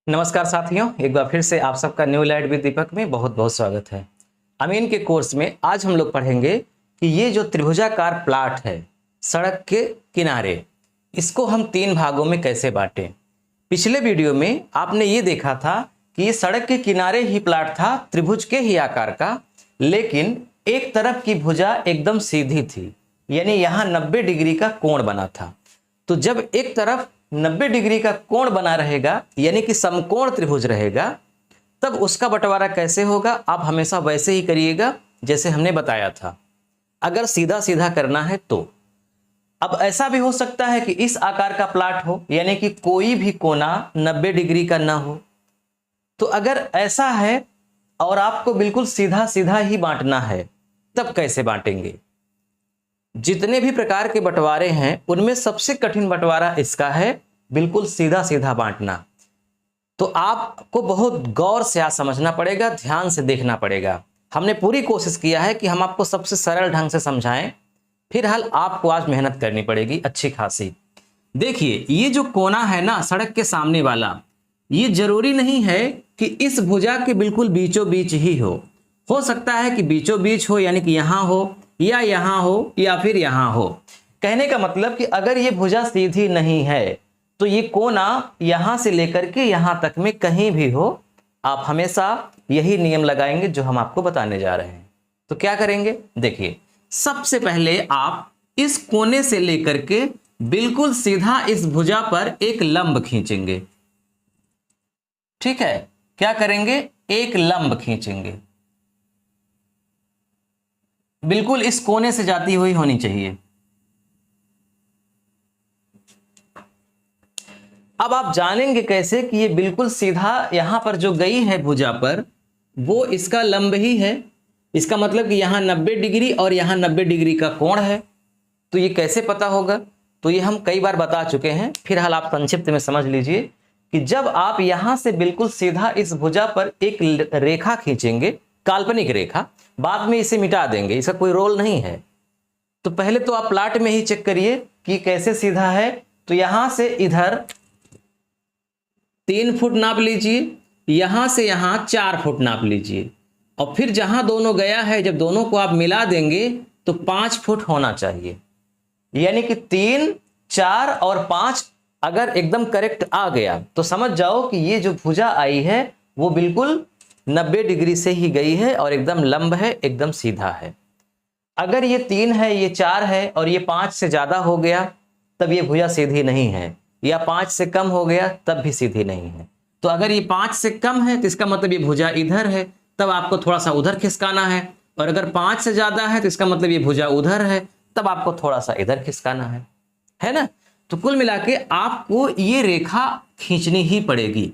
नमस्कार साथियों, एक बार फिर से आप सबका न्यू लाइट विद दीपक में बहुत बहुत स्वागत है। अमीन के कोर्स में आज हम लोग पढ़ेंगे कि ये जो त्रिभुजाकार प्लाट है सड़क के किनारे, इसको हम तीन भागों में कैसे बांटें। पिछले वीडियो में आपने ये देखा था कि ये सड़क के किनारे ही प्लाट था, त्रिभुज के ही आकार का, लेकिन एक तरफ की भुजा एकदम सीधी थी, यानी यहाँ 90 डिग्री का कोण बना था। तो जब एक तरफ 90 डिग्री का कोण बना रहेगा, यानी कि समकोण त्रिभुज रहेगा, तब उसका बंटवारा कैसे होगा। आप हमेशा वैसे ही करिएगा जैसे हमने बताया था। अगर सीधा सीधा करना है तो अब ऐसा भी हो सकता है कि इस आकार का प्लाट हो, यानी कि कोई भी कोना 90 डिग्री का ना हो। तो अगर ऐसा है और आपको बिल्कुल सीधा सीधा ही बांटना है, तब कैसे बांटेंगे। जितने भी प्रकार के बंटवारे हैं उनमें सबसे कठिन बंटवारा इसका है, बिल्कुल सीधा सीधा बांटना। तो आपको बहुत गौर से आज समझना पड़ेगा, ध्यान से देखना पड़ेगा। हमने पूरी कोशिश किया है कि हम आपको सबसे सरल ढंग से समझाएं, फिलहाल आपको आज मेहनत करनी पड़ेगी अच्छी खासी। देखिए, ये जो कोना है ना सड़क के सामने वाला, ये जरूरी नहीं है कि इस भुजा के बिल्कुल बीचों बीच ही हो सकता है कि बीचों बीच हो, यानी कि यहां हो या यहां हो या फिर यहां हो। कहने का मतलब कि अगर ये भुजा सीधी नहीं है तो ये कोना यहां से लेकर के यहां तक में कहीं भी हो। आप हमेशा यही नियम लगाएंगे जो हम आपको बताने जा रहे हैं। तो क्या करेंगे, देखिए, सबसे पहले आप इस कोने से लेकर के बिल्कुल सीधा इस भुजा पर एक लंब खींचेंगे। ठीक है, क्या करेंगे, एक लंब खींचेंगे। बिल्कुल इस कोने से जाती हुई होनी चाहिए। अब आप जानेंगे कैसे कि ये बिल्कुल सीधा यहां पर जो गई है भुजा पर, वो इसका लंब ही है। इसका मतलब कि यहां 90 डिग्री और यहां 90 डिग्री का कोण है। तो ये कैसे पता होगा, तो ये हम कई बार बता चुके हैं, फिलहाल आप संक्षिप्त में समझ लीजिए कि जब आप यहां से बिल्कुल सीधा इस भुजा पर एक रेखा खींचेंगे, काल्पनिक रेखा, बाद में इसे मिटा देंगे, इसका कोई रोल नहीं है। तो पहले तो आप प्लाट में ही चेक करिए कि कैसे सीधा है। तो यहां से इधर 3 फुट नाप लीजिए, यहां से यहां 4 फुट नाप लीजिए, और फिर जहां दोनों गया है, जब दोनों को आप मिला देंगे तो 5 फुट होना चाहिए। यानी कि 3, 4 और 5 अगर एकदम करेक्ट आ गया तो समझ जाओ कि ये जो भुजा आई है वो बिल्कुल 90 डिग्री से ही गई है और एकदम लंब है, एकदम सीधा है। अगर ये 3 है, ये 4 है और ये 5 से ज्यादा हो गया, तब ये भुजा सीधी नहीं है, या 5 से कम हो गया तब भी सीधी नहीं है। तो अगर ये 5 से कम है तो इसका मतलब ये भुजा इधर है, तब आपको थोड़ा सा उधर खिसकाना है। और अगर 5 से ज्यादा है तो इसका मतलब ये भुजा उधर है, तब आपको थोड़ा सा इधर खिसकाना है ना। तो कुल मिला के आपको ये रेखा खींचनी ही पड़ेगी।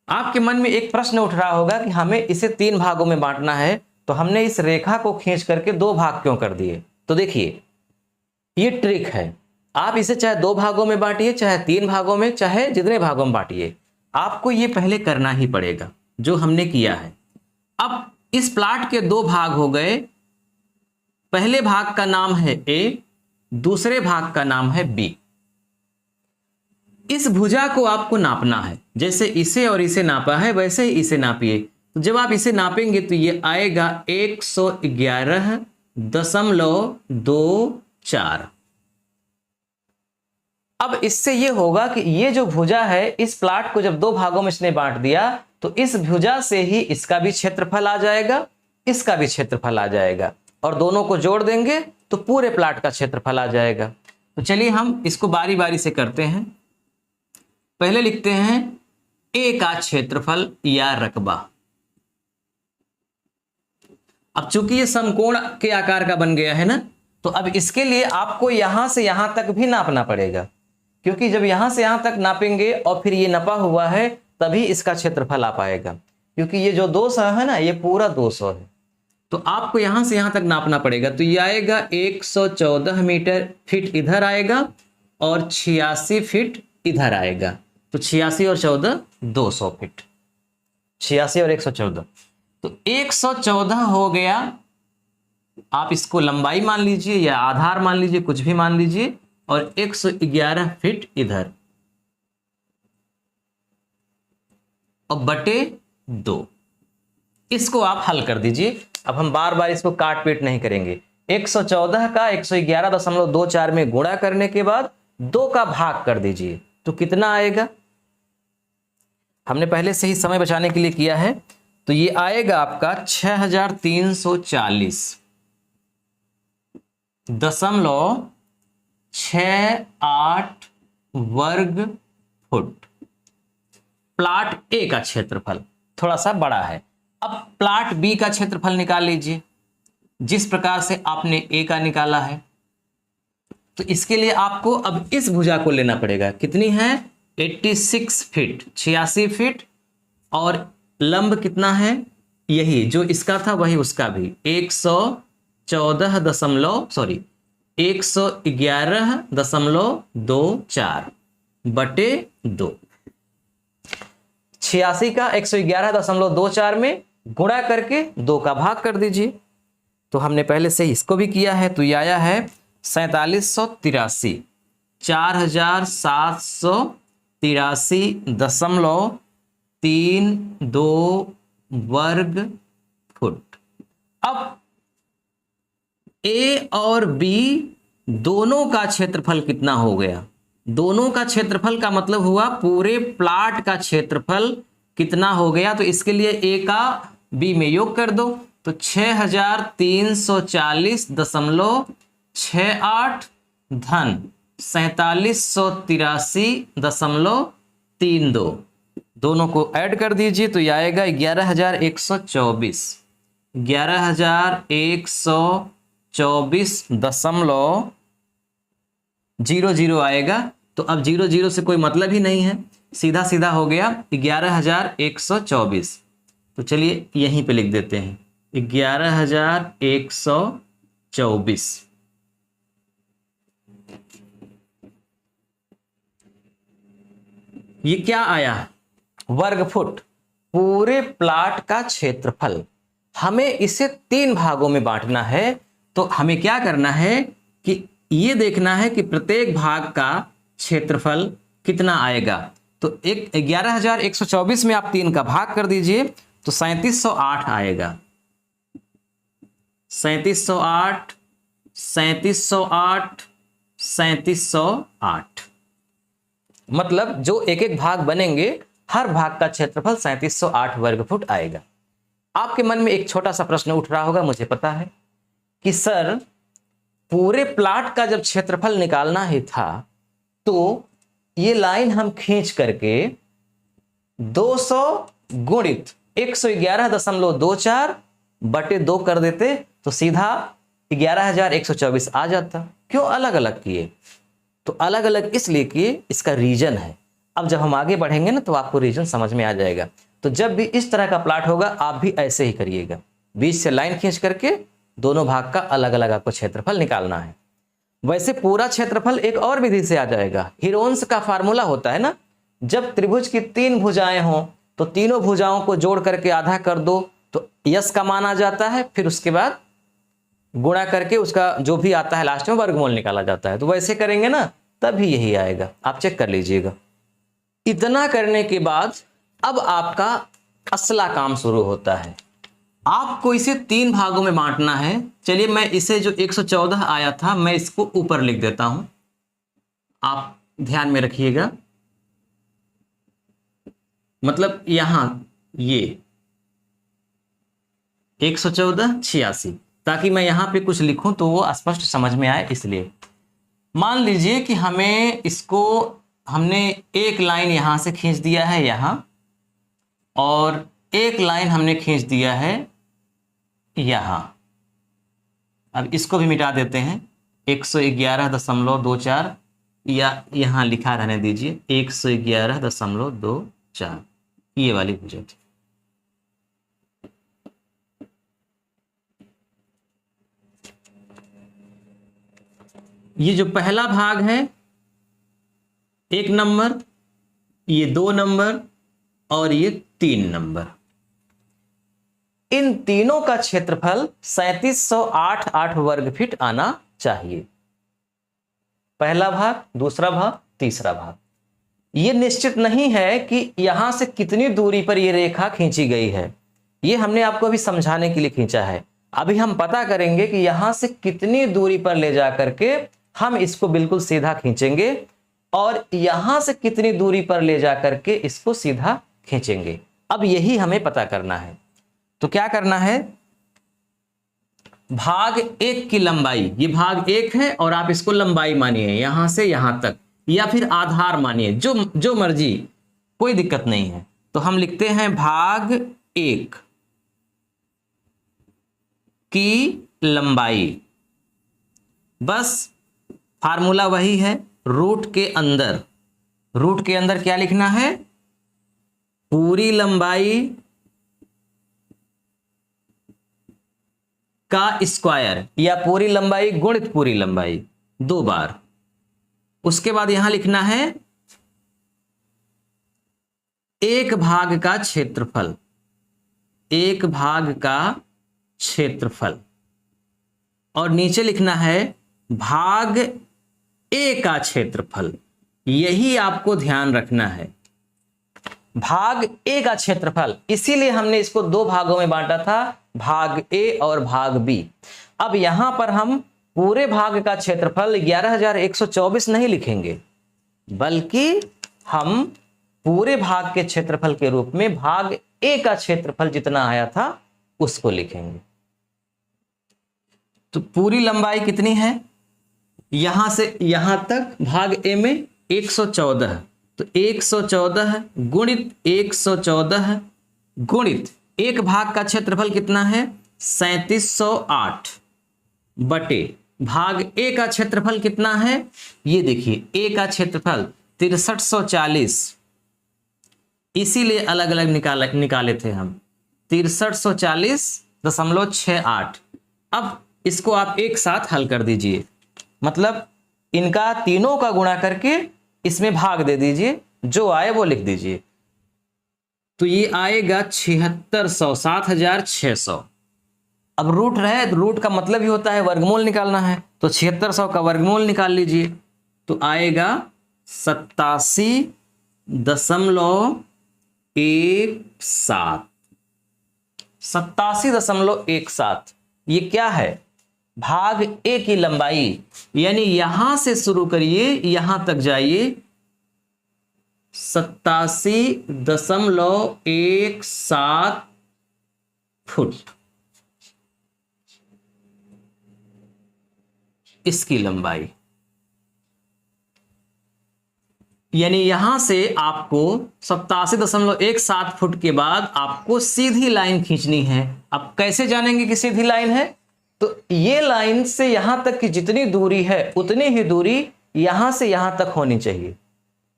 आपके मन में एक प्रश्न उठ रहा होगा कि हमें इसे 3 भागों में बांटना है, तो हमने इस रेखा को खींच करके 2 भाग क्यों कर दिए। तो देखिए, ये ट्रिक है। आप इसे चाहे 2 भागों में बांटिए, चाहे 3 भागों में, चाहे जितने भागों में बांटिए, आपको ये पहले करना ही पड़ेगा जो हमने किया है। अब इस प्लाट के 2 भाग हो गए। पहले भाग का नाम है ए, दूसरे भाग का नाम है बी। इस भुजा को आपको नापना है, जैसे इसे और इसे नापा है वैसे ही इसे नापिए। तो जब आप इसे नापेंगे तो ये आएगा 111.24। अब इससे ये होगा कि ये जो भुजा है, इस प्लाट को जब 2 भागों में इसने बांट दिया तो इस भुजा से ही इसका भी क्षेत्रफल आ जाएगा, इसका भी क्षेत्रफल आ जाएगा, और दोनों को जोड़ देंगे तो पूरे प्लाट का क्षेत्रफल आ जाएगा। तो चलिए हम इसको बारी बारी से करते हैं। पहले लिखते हैं ए का क्षेत्रफल या रकबा। अब चूंकि ये समकोण के आकार का बन गया है ना, तो अब इसके लिए आपको यहां से यहां तक भी नापना पड़ेगा, क्योंकि जब यहां से यहां तक नापेंगे और फिर ये नपा हुआ है तभी इसका क्षेत्रफल आ पाएगा, क्योंकि ये जो 200 है ना, ये पूरा 200 है। तो आपको यहां से यहां तक नापना पड़ेगा। तो ये आएगा 114 मीटर फीट इधर आएगा और 86 फीट इधर आएगा। तो 86 और 14 200 फीट, 86 और 114, तो 114 हो गया। आप इसको लंबाई मान लीजिए या आधार मान लीजिए, कुछ भी मान लीजिए, और 111 फीट इधर। और बटे 2। इसको आप हल कर दीजिए। अब हम बार बार इसको काट पीट नहीं करेंगे। 114 का 111.24 में गुणा करने के बाद 2 का भाग कर दीजिए तो कितना आएगा। हमने पहले से ही समय बचाने के लिए किया है, तो ये आएगा आपका 6340.68 वर्ग फुट। प्लाट ए का क्षेत्रफल थोड़ा सा बड़ा है। अब प्लाट बी का क्षेत्रफल निकाल लीजिए जिस प्रकार से आपने ए का निकाला है। तो इसके लिए आपको अब इस भुजा को लेना पड़ेगा। कितनी है? 86 फीट, 86 फीट। और लंब कितना है? यही जो इसका था वही उसका भी 111.24 बटे 2। 86 का 111.24 में गुणा करके 2 का भाग कर दीजिए। तो हमने पहले से इसको भी किया है, तो ये आया है 4783, 4783.32 वर्ग फुट। अब ए और बी दोनों का क्षेत्रफल कितना हो गया? दोनों का क्षेत्रफल का मतलब हुआ पूरे प्लाट का क्षेत्रफल कितना हो गया। तो इसके लिए ए का बी में योग कर दो, तो 6340.68 धन 4783.32 दोनों को ऐड कर दीजिए तो यह आएगा 11124, 11124.00 आएगा। तो अब 00 से कोई मतलब ही नहीं है, सीधा सीधा हो गया 11124। तो चलिए यहीं पे लिख देते हैं 11124। ये क्या आया? वर्ग फुट, पूरे प्लाट का क्षेत्रफल। हमें इसे 3 भागों में बांटना है। तो हमें क्या करना है कि ये देखना है कि प्रत्येक भाग का क्षेत्रफल कितना आएगा। तो 11124 में आप 3 का भाग कर दीजिए तो 3708 आएगा। 3708, 3708, 3708। मतलब जो एक एक भाग बनेंगे हर भाग का क्षेत्रफल 3708 वर्ग फुट आएगा। आपके मन में एक छोटा सा प्रश्न उठ रहा होगा, मुझे पता है, कि सर पूरे प्लाट का जब क्षेत्रफल निकालना ही था तो ये लाइन हम खींच करके 200 गुणित 111.24 बटे 2 कर देते तो सीधा 11124 आ जाता। क्यों अलग अलग किए? तो अलग अलग इसलिए किए, इसका रीजन है। अब जब हम आगे बढ़ेंगे ना तो आपको रीजन समझ में आ जाएगा। तो जब भी इस तरह का प्लाट होगा आप भी ऐसे ही करिएगा, बीच से लाइन खींच करके दोनों भाग का अलग अलग आपको क्षेत्रफल निकालना है। वैसे पूरा क्षेत्रफल एक और विधि से आ जाएगा। हीरोन्स का फार्मूला होता है ना, जब त्रिभुज की 3 भुजाएं हों तो तीनों भुजाओं को जोड़ करके आधा कर दो तो यश का मान आ जाता है, फिर उसके बाद गुणा करके उसका जो भी आता है लास्ट में वर्गमूल निकाला जाता है। तो वैसे करेंगे ना तभी यही आएगा, आप चेक कर लीजिएगा। इतना करने के बाद अब आपका असला काम शुरू होता है। आपको इसे 3 भागों में बांटना है। चलिए मैं इसे जो 114 आया था मैं इसको ऊपर लिख देता हूं, आप ध्यान में रखिएगा। मतलब यहां ये 114 86, ताकि मैं यहां पे कुछ लिखूं तो वो स्पष्ट समझ में आए। इसलिए मान लीजिए कि हमें इसको हमने एक लाइन यहां से खींच दिया है यहां, और एक लाइन हमने खींच दिया है यहां। अब इसको भी मिटा देते हैं, 111.24 या यहां लिखा रहने दीजिए 111.24, ये वाली भुजा थी। ये जो पहला भाग है 1 नंबर, ये 2 नंबर और ये 3 नंबर, इन तीनों का क्षेत्रफल 3708 वर्ग फीट आना चाहिए। पहला भाग, दूसरा भाग, तीसरा भाग। ये निश्चित नहीं है कि यहां से कितनी दूरी पर ये रेखा खींची गई है, ये हमने आपको अभी समझाने के लिए खींचा है। अभी हम पता करेंगे कि यहां से कितनी दूरी पर ले जा करके हम इसको बिल्कुल सीधा खींचेंगे और यहां से कितनी दूरी पर ले जा करके इसको सीधा खींचेंगे। अब यही हमें पता करना है। तो क्या करना है, भाग 1 की लंबाई, ये भाग 1 है और आप इसको लंबाई मानिए यहां से यहां तक, या फिर आधार मानिए, जो मर्जी, कोई दिक्कत नहीं है। तो हम लिखते हैं भाग 1 की लंबाई, बस फार्मूला वही है, रूट के अंदर क्या लिखना है, पूरी लंबाई का स्क्वायर या पूरी लंबाई गुणित पूरी लंबाई 2 बार। उसके बाद यहां लिखना है 1 भाग का क्षेत्रफल, 1 भाग का क्षेत्रफल, और नीचे लिखना है भाग ए का क्षेत्रफल। यही आपको ध्यान रखना है, भाग ए का क्षेत्रफल। इसीलिए हमने इसको 2 भागों में बांटा था, भाग ए और भाग बी। अब यहां पर हम पूरे भाग का क्षेत्रफल 11,124 नहीं लिखेंगे, बल्कि हम पूरे भाग के क्षेत्रफल के रूप में भाग ए का क्षेत्रफल जितना आया था उसको लिखेंगे। तो पूरी लंबाई कितनी है, यहां से यहां तक भाग ए में 114, तो 114 गुणित 114 गुणित 1 भाग का क्षेत्रफल कितना है 3708 बटे भाग ए का क्षेत्रफल कितना है, ये देखिए ए का क्षेत्रफल 6340, इसीलिए अलग अलग निकाले थे हम 6340.68। अब इसको आप एक साथ हल कर दीजिए, मतलब इनका तीनों का गुणा करके इसमें भाग दे दीजिए, जो आए वो लिख दीजिए। तो ये आएगा 7600, 7600। अब रूट रहे तो रूट का मतलब ही होता है वर्गमूल निकालना है, तो 7600 का वर्गमूल निकाल लीजिए, तो आएगा 87.17। 87.17। ये क्या है, भाग ए की लंबाई, यानी यहां से शुरू करिए यहां तक जाइए 87.17 फुट, इसकी लंबाई। यानी यहां से आपको 87.17 फुट के बाद आपको सीधी लाइन खींचनी है। अब कैसे जानेंगे कि सीधी लाइन है, तो ये लाइन से यहां तक की जितनी दूरी है उतनी ही दूरी यहां से यहां तक होनी चाहिए,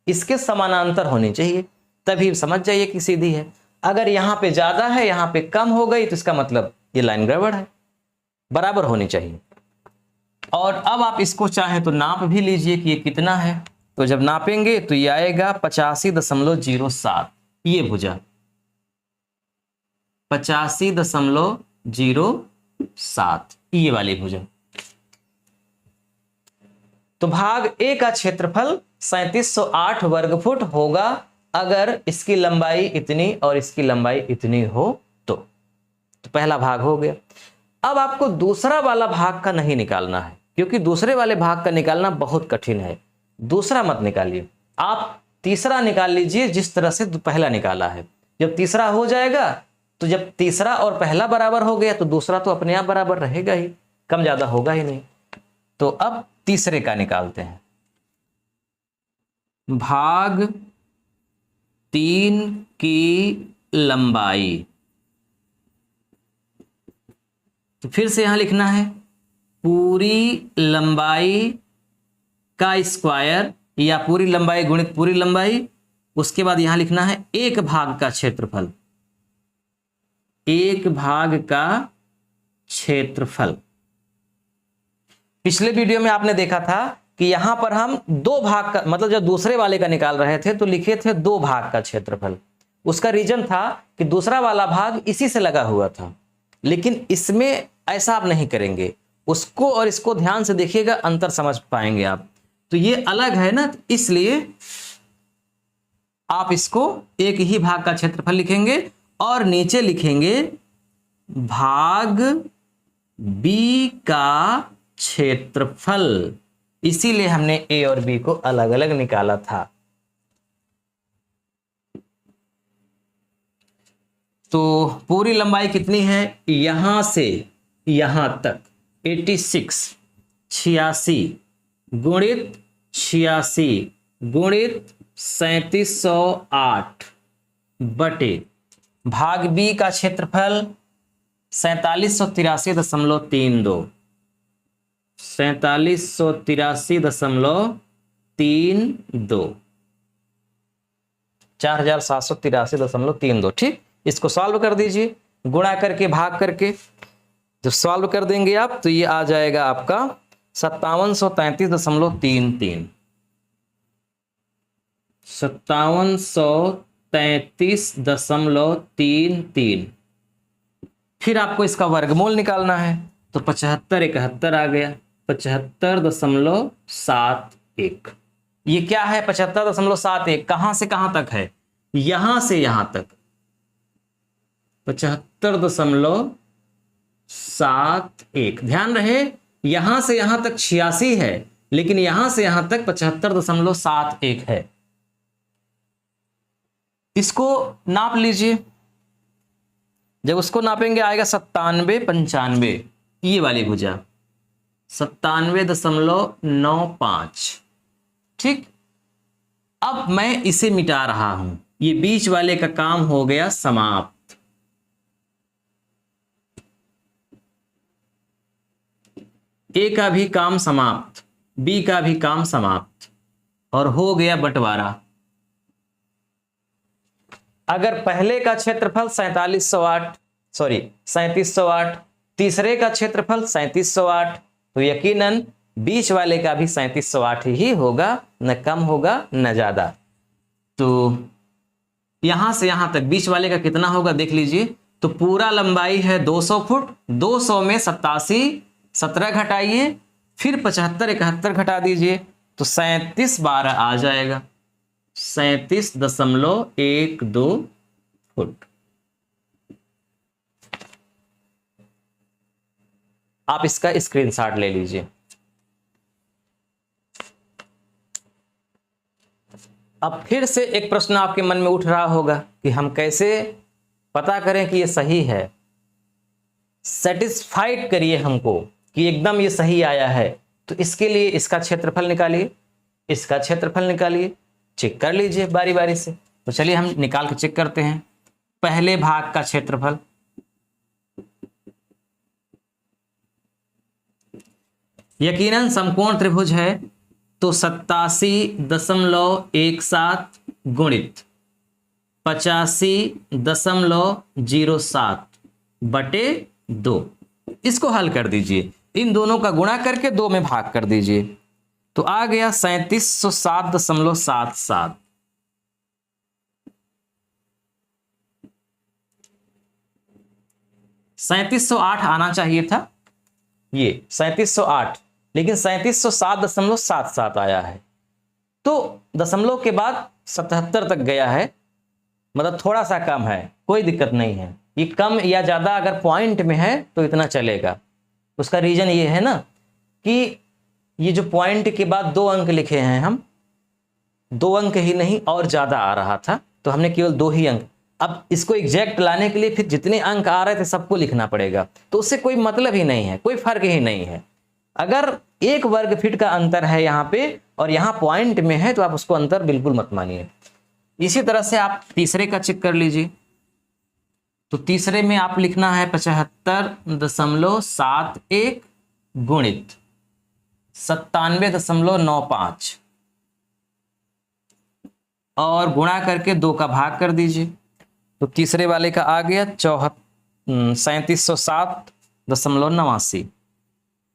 इसके समानांतर होनी चाहिए, तभी समझ जाइए कि सीधी है। अगर यहां पे ज्यादा है यहां पे कम हो गई तो इसका मतलब ये लाइन गड़बड़ है, बराबर होनी चाहिए। और अब आप इसको चाहे तो नाप भी लीजिए कि ये कितना है, तो जब नापेंगे तो ये आएगा 85.07, ये भुजा 85.07, ये वाली भुजा। तो भाग ए का क्षेत्रफल 3708 वर्ग फुट होगा अगर इसकी लंबाई इतनी और इसकी लंबाई इतनी हो तो पहला भाग हो गया। अब आपको दूसरा वाला भाग का नहीं निकालना है, क्योंकि दूसरे वाले भाग का निकालना बहुत कठिन है। दूसरा मत निकालिए, आप तीसरा निकाल लीजिए जिस तरह से पहला निकाला है। जब तीसरा हो जाएगा तो जब तीसरा और पहला बराबर हो गया तो दूसरा तो अपने आप बराबर रहेगा ही, कम ज्यादा होगा ही नहीं। तो अब तीसरे का निकालते हैं, भाग 3 की लंबाई। तो फिर से यहां लिखना है पूरी लंबाई का स्क्वायर या पूरी लंबाई गुणित पूरी लंबाई। उसके बाद यहां लिखना है 1 भाग का क्षेत्रफल, 1 भाग का क्षेत्रफल। पिछले वीडियो में आपने देखा था कि यहां पर हम 2 भाग का, मतलब जब दूसरे वाले का निकाल रहे थे तो लिखे थे 2 भाग का क्षेत्रफल। उसका रीजन था कि दूसरा वाला भाग इसी से लगा हुआ था, लेकिन इसमें ऐसा आप नहीं करेंगे। उसको और इसको ध्यान से देखिएगा, अंतर समझ पाएंगे आप। तो ये अलग है ना, इसलिए आप इसको एक ही भाग का क्षेत्रफल लिखेंगे और नीचे लिखेंगे भाग बी का क्षेत्रफल। इसीलिए हमने ए और बी को अलग अलग निकाला था। तो पूरी लंबाई कितनी है यहां से यहां तक 86 86 गुणित 86 गुणित 3708 बटे भाग बी का क्षेत्रफल 4783.32 4783.32 4783.32। ठीक, इसको सॉल्व कर दीजिए, गुणा करके भाग करके। जब सॉल्व कर देंगे आप तो ये आ जाएगा आपका 5733.33 5733.33। फिर आपको इसका वर्गमूल निकालना है तो 75 71 आ गया 75.71। ये क्या है 75.71? कहां से कहां तक है? यहां से यहां तक 75.71। ध्यान रहे यहां से यहां तक 86 है, लेकिन यहां से यहां तक 75.71 है। इसको नाप लीजिए। जब उसको नापेंगे आएगा 97 95। ये वाली भुजा 97.95। ठीक, अब मैं इसे मिटा रहा हूं। ये बीच वाले का काम हो गया समाप्त। ए का भी काम समाप्त, बी का भी काम समाप्त, और हो गया बंटवारा। अगर पहले का क्षेत्रफल 3708, तीसरे का क्षेत्रफल 3708, तो यकीनन बीच वाले का भी 3708 ही होगा, न कम होगा न ज्यादा। तो यहां से यहां तक बीच वाले का कितना होगा देख लीजिए। तो पूरा लंबाई है 200 फुट, 200 में 87 17 घटाइए, फिर 75 71 घटा दीजिए तो 37 12 आ जाएगा 37.12 फुट। आप इसका स्क्रीनशॉट ले लीजिए। अब फिर से एक प्रश्न आपके मन में उठ रहा होगा कि हम कैसे पता करें कि ये सही है। सेटिस्फाइड करिए हमको कि एकदम ये सही आया है। तो इसके लिए इसका क्षेत्रफल निकालिए, इसका क्षेत्रफल निकालिए, चेक कर लीजिए बारी बारी से। तो चलिए हम निकाल के चेक करते हैं। पहले भाग का क्षेत्रफल यकीनन समकोण त्रिभुज है, तो 87.17 गुणित 85.07 बटे 2। इसको हल कर दीजिए, इन दोनों का गुणा करके 2 में भाग कर दीजिए तो आ गया 3707.77। सैंतीस आना चाहिए था, ये 3708, लेकिन 3707.77 आया है। तो दशमलव के बाद 77 तक गया है, मतलब थोड़ा सा कम है, कोई दिक्कत नहीं है। ये कम या ज्यादा अगर पॉइंट में है तो इतना चलेगा। उसका रीजन ये है ना कि ये जो पॉइंट के बाद 2 अंक लिखे हैं हम, 2 अंक ही नहीं और ज्यादा आ रहा था, तो हमने केवल 2 ही अंक। अब इसको एग्जैक्ट लाने के लिए फिर जितने अंक आ रहे थे सबको लिखना पड़ेगा, तो उससे कोई मतलब ही नहीं है, कोई फर्क ही नहीं है। अगर 1 वर्ग फीट का अंतर है यहाँ पे और यहाँ पॉइंट में है तो आप उसको अंतर बिल्कुल मत मानिए। इसी तरह से आप तीसरे का चेक कर लीजिए। तो तीसरे में आप लिखना है 75.71 गुणित 97.95 और गुणा करके 2 का भाग कर दीजिए। तो तीसरे वाले का आ गया 3707.89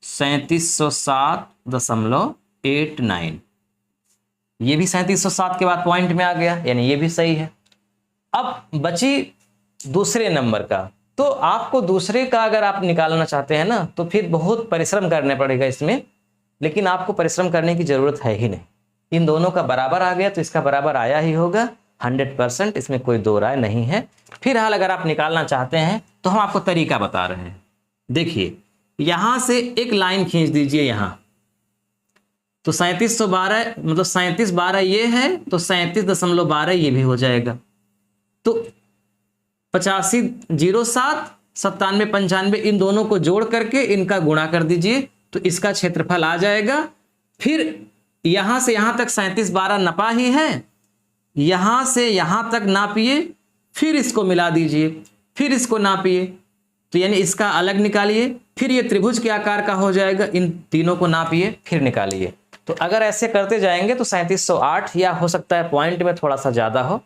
3707.89। ये भी 3707 के बाद पॉइंट में आ गया, यानी ये भी सही है। अब बची दूसरे नंबर का, तो आपको दूसरे का अगर आप निकालना चाहते हैं ना तो फिर बहुत परिश्रम करने पड़ेगा इसमें, लेकिन आपको परिश्रम करने की जरूरत है ही नहीं। इन दोनों का बराबर आ गया तो इसका बराबर आया ही होगा, 100%, इसमें कोई दो राय नहीं है। फिलहाल अगर आप निकालना चाहते हैं तो हम आपको तरीका बता रहे हैं। देखिए, यहां से एक लाइन खींच दीजिए यहाँ, तो 3712 मतलब 3712 ये है, तो 37.12 ये भी हो जाएगा। तो 8507 9795 इन दोनों को जोड़ करके इनका गुणा कर दीजिए, तो इसका क्षेत्रफल आ जाएगा। फिर यहां से यहां तक 3712 नपा ही है, यहां से यहां तक नापिए, फिर इसको मिला दीजिए, फिर इसको नापिए, तो यानी इसका अलग निकालिए, फिर ये त्रिभुज के आकार का हो जाएगा, इन तीनों को नापिए, फिर निकालिए। तो अगर ऐसे करते जाएंगे तो 3708, या हो सकता है पॉइंट में थोड़ा सा ज्यादा हो,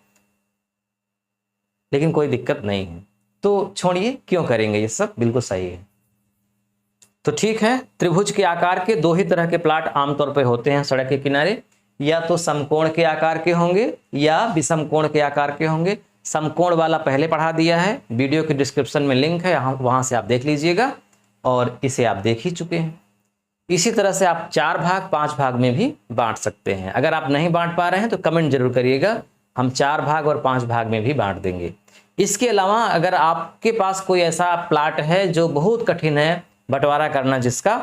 लेकिन कोई दिक्कत नहीं है। तो छोड़िए, क्यों करेंगे, ये सब बिल्कुल सही है। तो ठीक है, त्रिभुज के आकार के दो ही तरह के प्लाट आमतौर पर होते हैं सड़क के किनारे, या तो समकोण के आकार के होंगे या विषमकोण के आकार के होंगे। समकोण वाला पहले पढ़ा दिया है, वीडियो के डिस्क्रिप्शन में लिंक है, वहां से आप देख लीजिएगा, और इसे आप देख ही चुके हैं। इसी तरह से आप 4 भाग 5 भाग में भी बांट सकते हैं। अगर आप नहीं बांट पा रहे हैं तो कमेंट जरूर करिएगा, हम 4 भाग और 5 भाग में भी बांट देंगे। इसके अलावा अगर आपके पास कोई ऐसा प्लाट है जो बहुत कठिन है बंटवारा करना, जिसका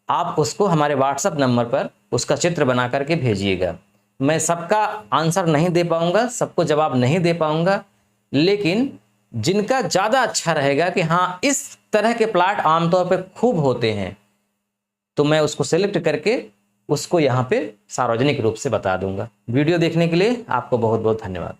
आप उसको हमारे व्हाट्सएप नंबर पर उसका चित्र बना करके भेजिएगा। मैं सबका आंसर नहीं दे पाऊंगा, सबको जवाब नहीं दे पाऊंगा, लेकिन जिनका ज़्यादा अच्छा रहेगा कि हाँ इस तरह के प्लाट आमतौर पर खूब होते हैं, तो मैं उसको सेलेक्ट करके उसको यहाँ पे सार्वजनिक रूप से बता दूंगा। वीडियो देखने के लिए आपको बहुत बहुत धन्यवाद।